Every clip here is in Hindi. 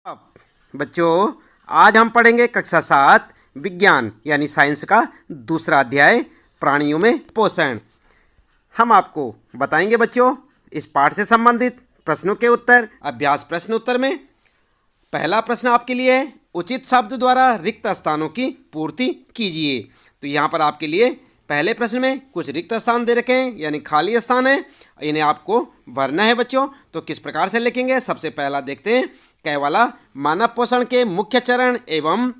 अब बच्चों, आज हम पढ़ेंगे कक्षा 7 विज्ञान यानी साइंस का दूसरा अध्याय प्राणियों में पोषण। हम आपको बताएंगे बच्चों इस पाठ से संबंधित प्रश्नों के उत्तर। अभ्यास प्रश्न उत्तर में पहला प्रश्न आपके लिए है, उचित शब्द द्वारा रिक्त स्थानों की पूर्ति कीजिए। तो यहाँ पर आपके लिए पहले प्रश्न में कुछ रिक्त स्थान दे रखे हैं यानी खाली स्थान है, इन्हें आपको भरना है बच्चों। तो किस प्रकार से लिखेंगे, सबसे पहला देखते हैं क वाला मानव पोषण के मुख्य चरण एवं,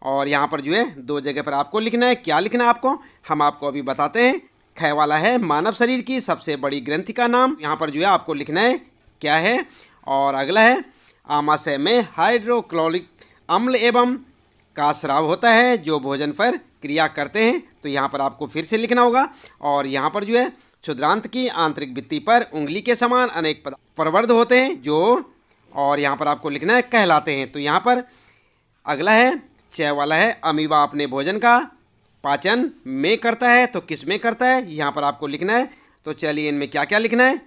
और यहाँ पर जो है दो जगह पर आपको लिखना है। क्या लिखना है आपको, हम आपको अभी बताते हैं। ख वाला है मानव शरीर की सबसे बड़ी ग्रंथि का नाम, यहाँ पर जो है आपको लिखना है क्या है। और अगला है आमाशय में हाइड्रोक्लोरिक अम्ल एवं का स्राव होता है जो भोजन पर क्रिया करते हैं। तो यहाँ पर आपको फिर से लिखना होगा। और यहाँ पर जो है क्षुद्रांत की आंतरिक भित्ति पर उंगली के समान अनेक प्रवर्ध होते हैं जो, और यहाँ पर आपको लिखना है कहलाते हैं। तो यहाँ पर अगला है च वाला है अमीबा अपने भोजन का पाचन में करता है। तो किस में करता है, यहाँ पर आपको लिखना है। तो चलिए इनमें क्या क्या लिखना है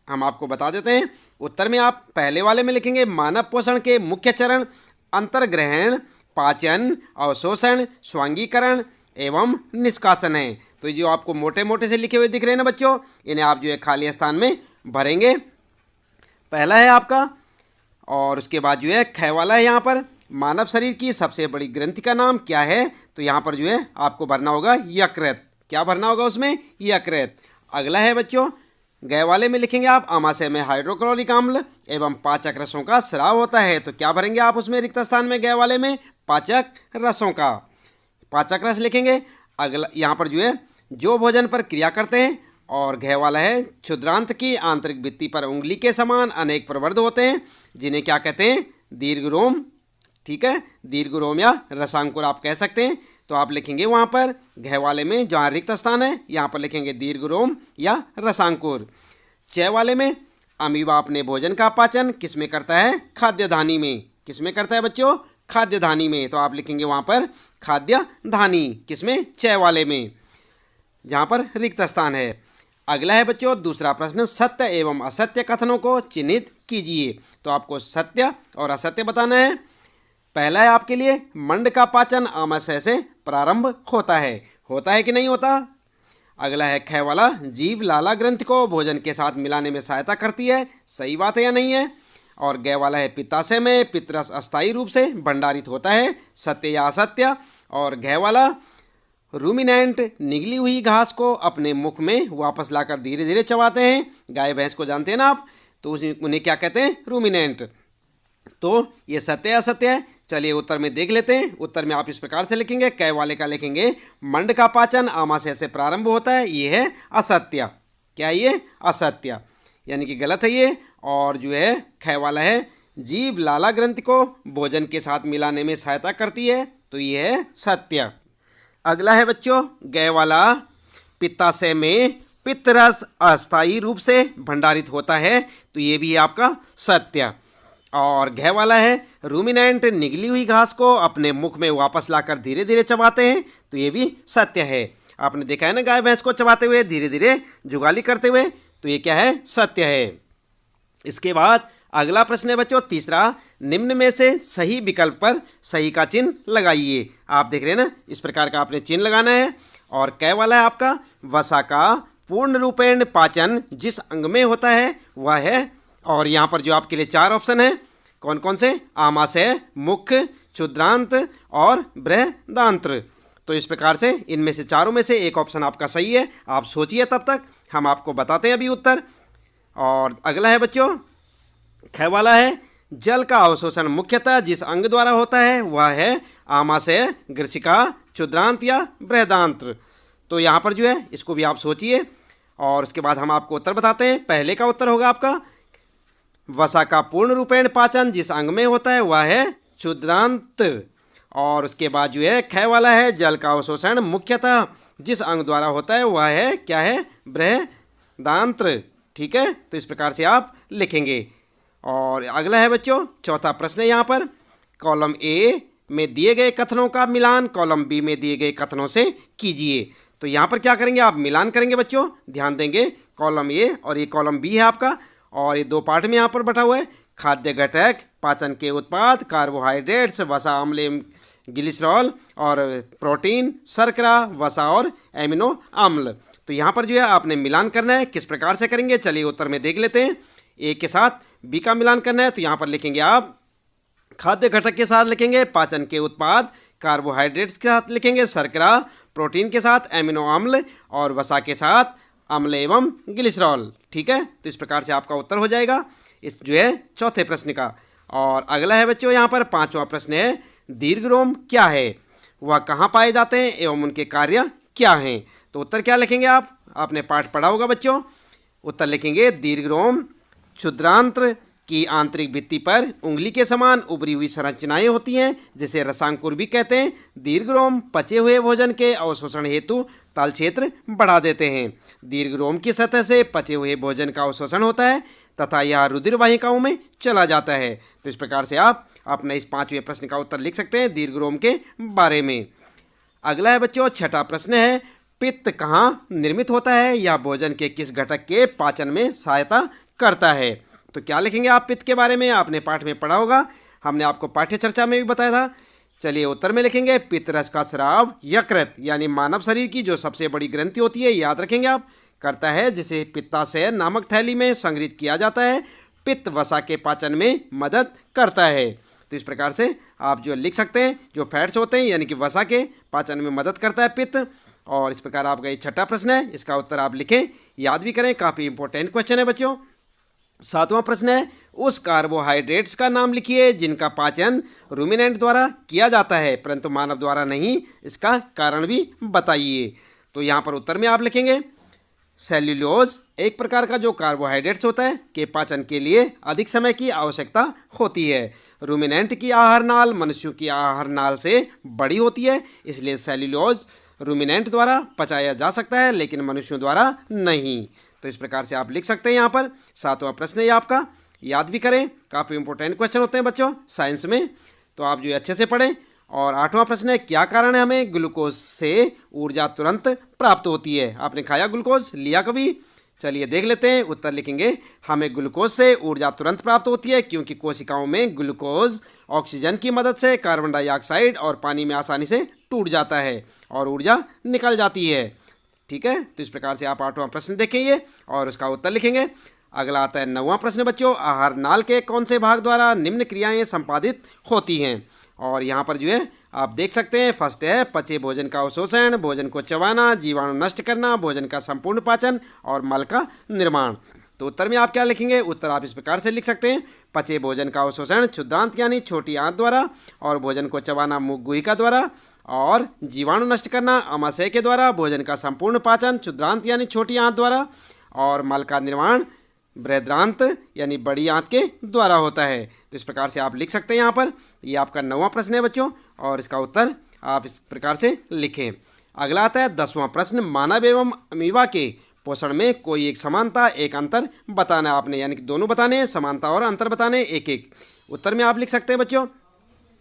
हम आपको बता देते हैं। उत्तर में आप पहले वाले में लिखेंगे मानव पोषण के मुख्य चरण अंतर्ग्रहण, पाचन, अवशोषण, स्वांगीकरण एवं निष्कासन है। तो ये जो आपको मोटे मोटे से लिखे हुए दिख रहे हैं ना बच्चों, इन्हें आप जो है खाली स्थान में भरेंगे। पहला है आपका, और उसके बाद जो है ख वाला है यहाँ पर मानव शरीर की सबसे बड़ी ग्रंथि का नाम क्या है। तो यहाँ पर जो है आपको भरना होगा यकृत। क्या भरना होगा उसमें, यकृत। अगला है बच्चों ग वाले में लिखेंगे आप आमाशय में हाइड्रोक्लोरिक अम्ल एवं पाचक रसों का स्राव होता है। तो क्या भरेंगे आप उसमें रिक्त स्थान में ग वाले में, पाचक रसों का, पाचक रस लिखेंगे। अगला यहाँ पर जो है जो भोजन पर क्रिया करते हैं। और घ वाला है क्षुद्रांत की आंतरिक भित्ति पर उंगली के समान अनेक प्रवर्ध होते हैं जिन्हें क्या कहते हैं, दीर्घरोम। ठीक है, दीर्घरोम या रसांकुर आप कह सकते हैं। तो आप लिखेंगे वहाँ पर घ वाले में जहाँ रिक्त स्थान है यहाँ पर लिखेंगे दीर्घरोम या रसांकुर। च वाले में अमीबा अपने भोजन का पाचन किस में करता है, खाद्यधानी में। किस में करता है बच्चों, खाद्यधानी में। तो आप लिखेंगे वहाँ पर खाद्यधानी, किसमें, च वाले में, जहाँ पर रिक्त स्थान है। अगला है बच्चों दूसरा प्रश्न, सत्य एवं असत्य कथनों को चिन्हित कीजिए। तो आपको सत्य और असत्य बताना है। पहला है आपके लिए मंड का पाचन आमाशय से प्रारंभ होता है कि नहीं होता। अगला है ख वाला जीभ लाला ग्रंथि को भोजन के साथ मिलाने में सहायता करती है, सही बात है या नहीं है। और ग वाला है पित्ताशय में पित्तरस अस्थायी रूप से भंडारित होता है, सत्य या असत्य। और घ वाला रूमिनेंट निगली हुई घास को अपने मुख में वापस लाकर धीरे धीरे चबाते हैं। गाय भैंस को जानते हैं ना आप, तो उन्हें क्या कहते हैं, रूमिनेंट। तो ये सत्य या असत्य है। चलिए उत्तर में देख लेते हैं। उत्तर में आप इस प्रकार से लिखेंगे, क वाले का लिखेंगे मंड का पाचन आमाशय से प्रारंभ होता है, ये है असत्य। क्या ये, असत्य, यानी कि गलत है ये। और जो है ख वाला है जीभ लाला ग्रंथि को भोजन के साथ मिलाने में सहायता करती है, तो ये है सत्य। अगला है बच्चों ग वाला पित्ताशय में पित्तरस अस्थायी रूप से भंडारित होता है, तो ये भी है आपका सत्य। और घ वाला है रूमिनेंट निगली हुई घास को अपने मुख में वापस लाकर धीरे धीरे चबाते हैं, तो ये भी सत्य है। आपने देखा है ना गाय भैंस को चबाते हुए, धीरे धीरे जुगाली करते हुए, तो ये क्या है, सत्य है। इसके बाद अगला प्रश्न है बच्चों तीसरा, निम्न में से सही विकल्प पर सही का चिन्ह लगाइए। आप देख रहे हैं ना, इस प्रकार का आपने चिन्ह लगाना है। और क वाला है आपका वसा का पूर्ण रूपेण पाचन जिस अंग में होता है वह है, और यहाँ पर जो आपके लिए 4 ऑप्शन है, कौन कौन से, आमाशय, मुख्य, क्षुद्रांत और बृहदांत्र। तो इस प्रकार से इनमें से चारों में से एक ऑप्शन आपका सही है। आप सोचिए, तब तक हम आपको बताते हैं अभी उत्तर। और अगला है बच्चों ख वाला है जल का अवशोषण मुख्यतः जिस अंग द्वारा होता है वह है आमाशय, ग्रसिका, क्षुद्रांत या बृहदांत्र। तो यहाँ पर जो है इसको भी आप सोचिए और उसके बाद हम आपको उत्तर बताते हैं। पहले का उत्तर होगा आपका वसा का पूर्ण रूपेण पाचन जिस अंग में होता है वह है क्षुद्रांत। और उसके बाद जो है ख वाला है जल का अवशोषण मुख्यतः जिस अंग द्वारा होता है वह है, क्या है, बृहदांत्र। ठीक है, तो इस प्रकार से आप लिखेंगे। और अगला है बच्चों चौथा प्रश्न है यहाँ पर, कॉलम ए में दिए गए कथनों का मिलान कॉलम बी में दिए गए कथनों से कीजिए। तो यहाँ पर क्या करेंगे, आप मिलान करेंगे बच्चों, ध्यान देंगे। कॉलम ए और ये कॉलम बी है आपका, और ये 2 पार्ट में यहाँ पर बटा हुआ है। खाद्य घटक, पाचन के उत्पाद, कार्बोहाइड्रेट्स, वसा, अम्ल, ग्लिसरॉल, और प्रोटीन, शर्करा, वसा और एमिनो अम्ल। तो यहाँ पर जो है आपने मिलान करना है। किस प्रकार से करेंगे चलिए उत्तर में देख लेते हैं। ए के साथ बी का मिलान करना है, तो यहाँ पर लिखेंगे आप खाद्य घटक के साथ लिखेंगे पाचन के उत्पाद, कार्बोहाइड्रेट्स के साथ लिखेंगे शर्करा, प्रोटीन के साथ एमिनो अम्ल और वसा के साथ अम्ल एवं ग्लिसरॉल। ठीक है, तो इस प्रकार से आपका उत्तर हो जाएगा इस जो है चौथे प्रश्न का। और अगला है बच्चों यहाँ पर पांचवा प्रश्न है, दीर्घरोम क्या है, वह कहाँ पाए जाते हैं एवं उनके कार्य क्या हैं। तो उत्तर क्या लिखेंगे आप, आपने पाठ पढ़ा होगा बच्चों। उत्तर लिखेंगे दीर्घरोम क्षुद्रांत्र की आंतरिक भित्ति पर उंगली के समान उभरी हुई संरचनाएं होती हैं, जिसे रसांकुर भी कहते हैं। दीर्घरोम पचे हुए भोजन के अवशोषण हेतु तल क्षेत्र बढ़ा देते हैं। दीर्घरोम की सतह से पचे हुए भोजन का अवशोषण होता है तथा यह रुधिर वाहिकाओं में चला जाता है। तो इस प्रकार से आप अपने इस पांचवें प्रश्न का उत्तर लिख सकते हैं दीर्घरोम के बारे में। अगला है बच्चों छठा प्रश्न है, पित्त कहाँ निर्मित होता है या भोजन के किस घटक के पाचन में सहायता करता है। तो क्या लिखेंगे आप पित्त के बारे में, आपने पाठ में पढ़ा होगा, हमने आपको पाठ्य चर्चा में भी बताया था। चलिए उत्तर में लिखेंगे पित्त रस का स्राव यकृत यानी मानव शरीर की जो सबसे बड़ी ग्रंथि होती है, याद रखेंगे आप, करता है, जिसे पित्ताशय नामक थैली में संग्रहित किया जाता है। पित्त वसा के पाचन में मदद करता है। तो इस प्रकार से आप जो लिख सकते हैं, जो फैट्स होते हैं यानी कि वसा के पाचन में मदद करता है पित्त। और इस प्रकार आपका ये छठा प्रश्न है, इसका उत्तर आप लिखें, याद भी करें, काफ़ी इंपॉर्टेंट क्वेश्चन है बच्चों। सातवां प्रश्न है, उस कार्बोहाइड्रेट्स का नाम लिखिए जिनका पाचन रूमिनेंट द्वारा किया जाता है परंतु मानव द्वारा नहीं, इसका कारण भी बताइए। तो यहाँ पर उत्तर में आप लिखेंगे सेल्यूलोज एक प्रकार का जो कार्बोहाइड्रेट्स होता है के पाचन के लिए अधिक समय की आवश्यकता होती है। रूमिनेंट की आहार नाल मनुष्यों की आहार नाल से बड़ी होती है, इसलिए सेल्यूलोज रूमिनेंट द्वारा पचाया जा सकता है लेकिन मनुष्यों द्वारा नहीं। तो इस प्रकार से आप लिख सकते हैं यहाँ पर। सातवां प्रश्न है आपका, याद भी करें, काफ़ी इंपॉर्टेंट क्वेश्चन होते हैं बच्चों साइंस में, तो आप जो अच्छे से पढ़ें। और आठवां प्रश्न है, क्या कारण है हमें ग्लूकोज से ऊर्जा तुरंत प्राप्त होती है। आपने खाया ग्लूकोज, लिया कभी, चलिए देख लेते हैं। उत्तर लिखेंगे हमें ग्लूकोज से ऊर्जा तुरंत प्राप्त होती है क्योंकि कोशिकाओं में ग्लूकोज ऑक्सीजन की मदद से कार्बन डाइऑक्साइड और पानी में आसानी से टूट जाता है और ऊर्जा निकल जाती है। ठीक है, तो इस प्रकार से आप आठवां प्रश्न देखेंगे और उसका उत्तर लिखेंगे। अगला आता है नौवां प्रश्न बच्चों, आहार नाल के कौन से भाग द्वारा निम्न क्रियाएं संपादित होती हैं। और यहाँ पर जो है आप देख सकते हैं, फर्स्ट है पचे भोजन का अवशोषण, भोजन को चबाना, जीवाणु नष्ट करना, भोजन का संपूर्ण पाचन और मल का निर्माण। तो उत्तर में आप क्या लिखेंगे, उत्तर आप इस प्रकार से लिख सकते हैं, पचे भोजन का अवशोषण क्षुद्रांत यानी छोटी आंत द्वारा, और भोजन को चबाना मुख गुहिका द्वारा, और जीवाणु नष्ट करना अमाशय के द्वारा, भोजन का संपूर्ण पाचन क्षुद्रांत यानी छोटी आंत द्वारा, और मल का निर्माण बृहदांत यानी बड़ी आंत के द्वारा होता है। तो इस प्रकार से आप लिख सकते हैं यहाँ पर। ये आपका नौवां प्रश्न है बच्चों और इसका उत्तर आप इस प्रकार से लिखें। अगला आता है 10वां प्रश्न, मानव एवं अमीबा के पोषण में कोई एक समानता एक अंतर बताना है आपने, यानी कि दोनों बताने हैं, समानता और अंतर बताने एक एक। उत्तर में आप लिख सकते हैं बच्चों,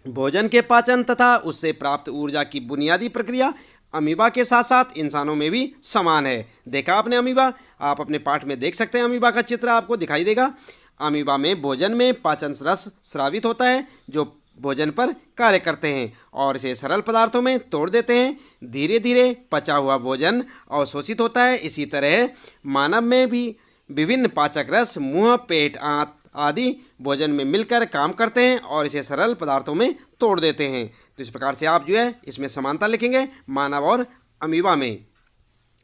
भोजन के पाचन तथा उससे प्राप्त ऊर्जा की बुनियादी प्रक्रिया अमीबा के साथ साथ इंसानों में भी समान है। देखा आपने अमीबा, आप अपने पाठ में देख सकते हैं, अमीबा का चित्र आपको दिखाई देगा। अमीबा में भोजन में पाचन रस स्रावित होता है जो भोजन पर कार्य करते हैं और इसे सरल पदार्थों में तोड़ देते हैं। धीरे धीरे पचा हुआ भोजन अवशोषित होता है। इसी तरह मानव में भी विभिन्न पाचक रस मुंह, पेट, आंत आदि भोजन में मिलकर काम करते हैं और इसे सरल पदार्थों में तोड़ देते हैं। तो इस प्रकार से आप जो है इसमें समानता लिखेंगे मानव और अमीबा में।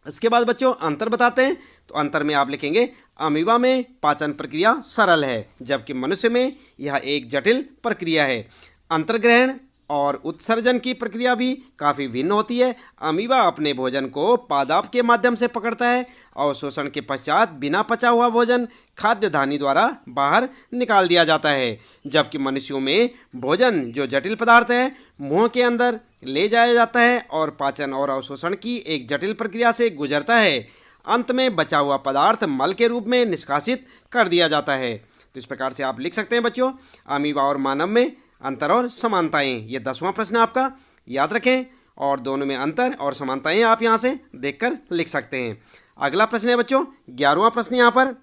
इसके बाद बच्चों अंतर बताते हैं, तो अंतर में आप लिखेंगे अमीबा में पाचन प्रक्रिया सरल है जबकि मनुष्य में यह एक जटिल प्रक्रिया है। अंतर्ग्रहण और उत्सर्जन की प्रक्रिया भी काफ़ी भिन्न होती है। अमीबा अपने भोजन को पादप के माध्यम से पकड़ता है और शोषण के पश्चात बिना पचा हुआ भोजन खाद्य धानी द्वारा बाहर निकाल दिया जाता है, जबकि मनुष्यों में भोजन जो जटिल पदार्थ है मुंह के अंदर ले जाया जाता है और पाचन और अवशोषण की एक जटिल प्रक्रिया से गुजरता है। अंत में बचा हुआ पदार्थ मल के रूप में निष्कासित कर दिया जाता है। तो इस प्रकार से आप लिख सकते हैं बच्चों अमीबा और मानव में अंतर और समानताएं। ये 10वां प्रश्न आपका, याद रखें, और दोनों में अंतर और समानताएं आप यहाँ से देखकर लिख सकते हैं। अगला प्रश्न है बच्चों 11वां प्रश्न यहाँ पर,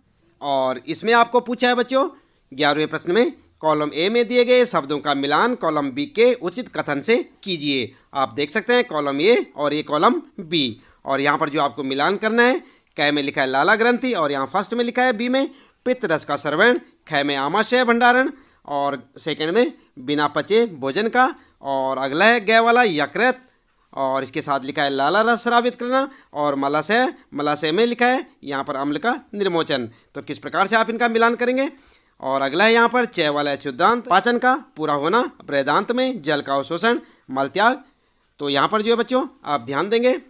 और इसमें आपको पूछा है बच्चों 11वें प्रश्न में कॉलम ए में दिए गए शब्दों का मिलान कॉलम बी के उचित कथन से कीजिए। आप देख सकते हैं कॉलम ए और ये कॉलम बी, और यहाँ पर जो आपको मिलान करना है, क में लिखा है लाला ग्रंथि और यहाँ फर्स्ट में लिखा है बी में पित्त रस का श्रवण, ख में आमाशय भंडारण और सेकंड में बिना पचे भोजन का, और अगला है ग वाला यकृत और इसके साथ लिखा है लाला रस स्रावित करना, और मलाशय में लिखा है यहाँ पर अम्ल का निर्मोचन। तो किस प्रकार से आप इनका मिलान करेंगे। और अगला है यहाँ पर च वाला है क्षुद्रांत, पाचन का पूरा होना, बृहदांत में जल का अवशोषण, मलत्याग। तो यहाँ पर जो है बच्चों आप ध्यान देंगे,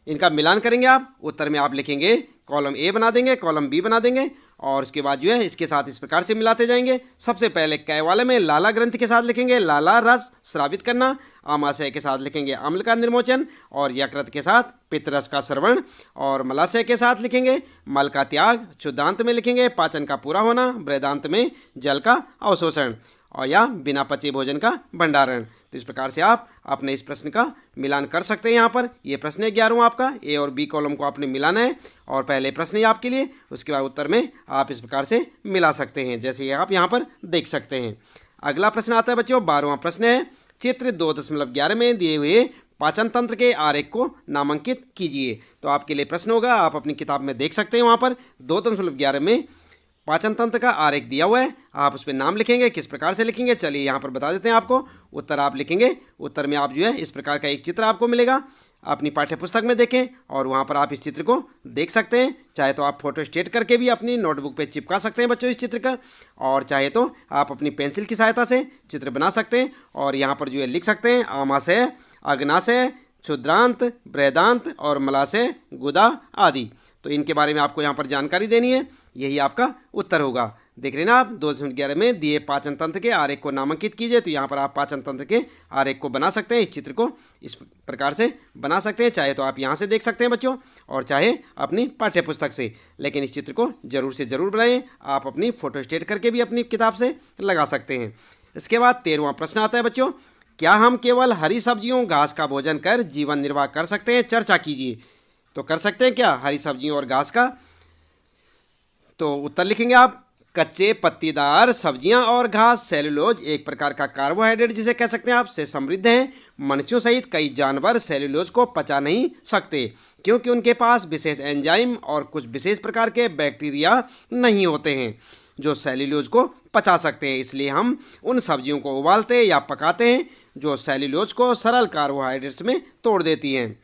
इनका मिलान करेंगे आप। उत्तर में आप लिखेंगे कॉलम ए बना देंगे, कॉलम बी बना देंगे और उसके बाद जो है इसके साथ इस प्रकार से मिलाते जाएंगे। सबसे पहले क वाले में लाला ग्रंथि के साथ लिखेंगे लाला रस स्रावित करना, आमाशय के साथ लिखेंगे अम्ल का निर्मोचन और यकृत के साथ पित्त रस का श्रवण, और मलाशय के साथ लिखेंगे मल का त्याग, क्षुद्रांत में लिखेंगे पाचन का पूरा होना, बृहदांत में जल का अवशोषण और या बिना पचे भोजन का भंडारण। तो इस प्रकार से आप अपने इस प्रश्न का मिलान कर सकते हैं। यहाँ पर ये प्रश्न है 11वां आपका, ए और बी कॉलम को आपने मिलाना है और पहले प्रश्न है आपके लिए, उसके बाद उत्तर में आप इस प्रकार से मिला सकते हैं, जैसे ये आप यहाँ पर देख सकते हैं। अगला प्रश्न आता है बच्चों 12वां प्रश्न है, चित्र 2.11 में दिए हुए पाचन तंत्र के आरेख को नामांकित कीजिए। तो आपके लिए प्रश्न होगा, आप अपनी किताब में देख सकते हैं, वहाँ पर 2.11 में पाचन तंत्र का आरेख दिया हुआ है, आप उस पर नाम लिखेंगे। किस प्रकार से लिखेंगे चलिए यहाँ पर बता देते हैं आपको। उत्तर आप लिखेंगे, उत्तर में आप जो है इस प्रकार का एक चित्र आपको मिलेगा, अपनी पाठ्य पुस्तक में देखें और वहाँ पर आप इस चित्र को देख सकते हैं। चाहे तो आप फोटो स्टेट करके भी अपनी नोटबुक पे चिपका सकते हैं बच्चों इस चित्र का, और चाहे तो आप अपनी पेंसिल की सहायता से चित्र बना सकते हैं और यहाँ पर जो है लिख सकते हैं आमाशय, अग्नाशय, क्षुद्रांत, बृहदांत और मलाशय, गुदा आदि। तो इनके बारे में आपको यहाँ पर जानकारी देनी है, यही आपका उत्तर होगा। देख रहे हैं ना आप 2.11 में दिए पाचन तंत्र के आरेख को नामांकित कीजिए। तो यहाँ पर आप पाचन तंत्र के आरेख को बना सकते हैं, इस चित्र को इस प्रकार से बना सकते हैं। चाहे तो आप यहाँ से देख सकते हैं बच्चों और चाहे अपनी पाठ्य पुस्तक से, लेकिन इस चित्र को जरूर से ज़रूर बनाएं। आप अपनी फोटो स्टेट करके भी अपनी किताब से लगा सकते हैं। इसके बाद 13वां प्रश्न आता है बच्चों, क्या हम केवल हरी सब्जियों घास का भोजन कर जीवन निर्वाह कर सकते हैं, चर्चा कीजिए। तो कर सकते हैं क्या हरी सब्जियों और घास का। तो उत्तर लिखेंगे आप, कच्चे पत्तीदार सब्जियां और घास सेलुलोज एक प्रकार का कार्बोहाइड्रेट जिसे कह सकते हैं आप से समृद्ध हैं। मनुष्यों सहित कई जानवर सेलुलोज को पचा नहीं सकते क्योंकि उनके पास विशेष एंजाइम और कुछ विशेष प्रकार के बैक्टीरिया नहीं होते हैं जो सेलुलोज को पचा सकते हैं। इसलिए हम उन सब्जियों को उबालते या पकाते हैं जो सेलुलोज को सरल कार्बोहाइड्रेट्स में तोड़ देती हैं।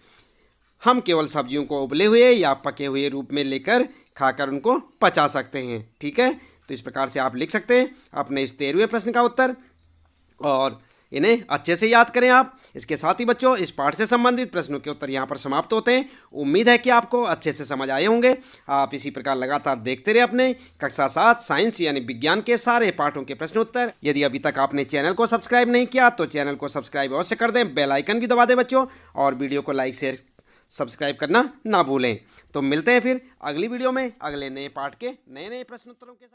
हम केवल सब्जियों को उबले हुए या पके हुए रूप में लेकर खाकर उनको पचा सकते हैं। ठीक है, तो इस प्रकार से आप लिख सकते हैं अपने इस 13वें प्रश्न का उत्तर और इन्हें अच्छे से याद करें आप। इसके साथ ही बच्चों इस पाठ से संबंधित प्रश्नों के उत्तर यहाँ पर समाप्त होते हैं। उम्मीद है कि आपको अच्छे से समझ आए होंगे। आप इसी प्रकार लगातार देखते रहे अपने कक्षा 7 साइंस यानी विज्ञान के सारे पाठों के प्रश्न उत्तर। यदि अभी तक आपने चैनल को सब्सक्राइब नहीं किया तो चैनल को सब्सक्राइब अवश्य कर दें, बेल आइकन भी दबा दें बच्चों, और वीडियो को लाइक शेयर सब्सक्राइब करना ना भूलें। तो मिलते हैं फिर अगली वीडियो में अगले नए पाठ के नए प्रश्न उत्तरों के साथ।